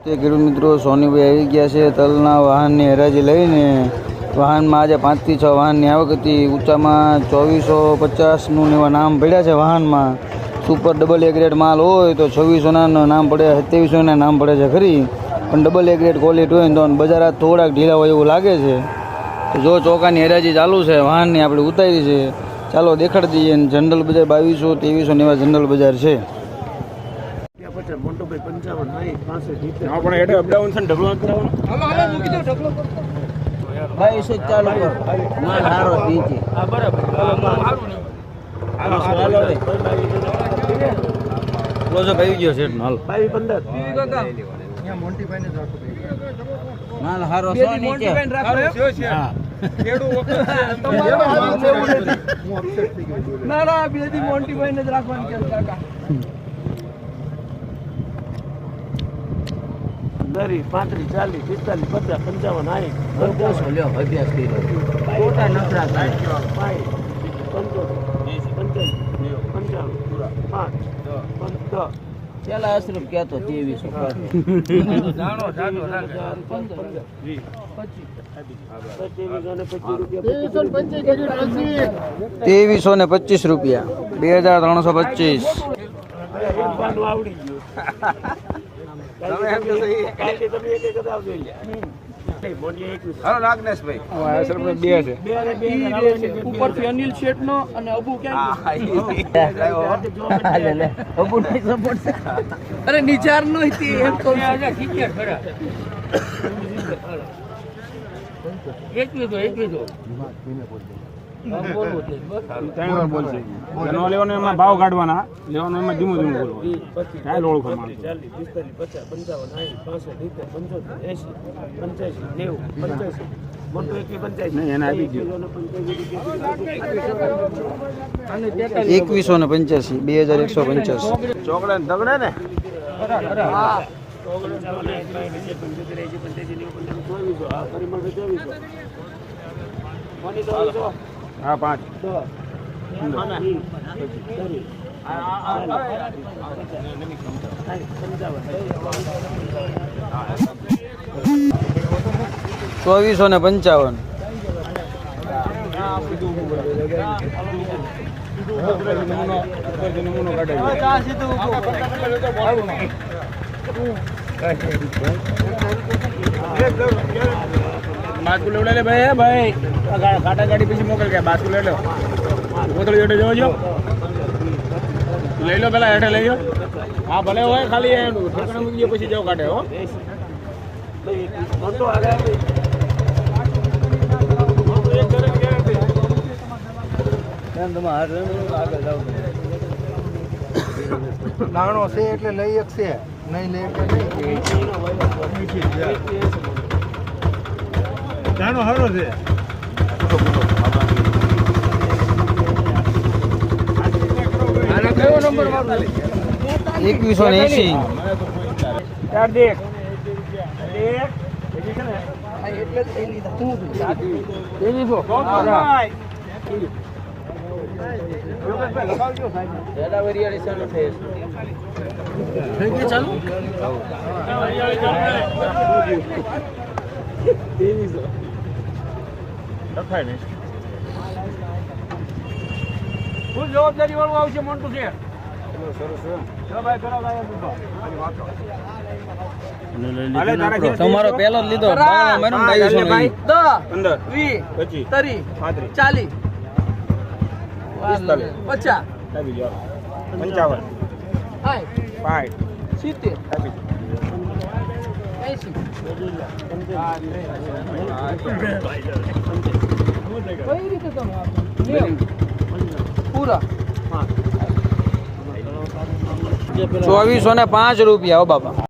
ખેડૂત મિત્રો, સોનીભાઈ આવી ગયા છે તલના વાહનની હરાજી લઈને. વાહનમાં આજે 5 થી 6 વાહનની આવક હતી. ઊંચામાં 2450નું એવા નામ પડ્યા છે વાહનમાં. સુપર ડબલ એ ગ્રેડ માલ હોય તો 2600ના નામ પડે, 2700ના નામ પડે છે ખરી, પણ ડબલ એ ગ્રેડ ક્વોલિટી હોય તો બજાર થોડાક ઢીલા હોય એવું લાગે છે. તો જો ચોકાની હરાજી ચાલુ છે, વાહનની આપણે ઉતારી છે, ચાલો દેખાડી દઈએ. જનરલ બજાર 2200 2300 એવા જનરલ બજાર છે. માલ હારો ના બેદી મોન્ટીભાઈ ને જ રાખવાનું કે કાકા. 35 40 45 50 55 લ્યો અભ્યાસ કર્યો ખોટા નફરા થાય. 55 પેલા અશરફ કહેતો 2325 રૂપિયા 2325. ઉપરથી અનિલ શેઠ નો અને અબુ અરે નિચાર નો ભાવ કાઢવાના લેવાનો એમાં ધીમું ધીમું બોલવાનું. 2185 2185. ચોકડે ધગડે ને હા 5 2455. બાસ્કુ લેવડે લે ભાઈ કાટા ગાડી પછી મોકલ ગયા. બાસ્કુ લઈ લો, કોથળી જોડે જોજો, લઈ લો પેલા હેઠે લઈ લો. હા ભલે હોય, ખાલી ઠેકાણે મૂકી પછી જાવ કાઢે. હો નાનો છે એટલે લઈ શકશે, નહીં લે એટલે નાનો સારો છે. 2180. જવાબદારી વાળું આવશે મોટું છે. તમારો પેલો જ લીધો 2200 15 20 30 40 50 55 60 2405 રૂપિયા. હો બાપા,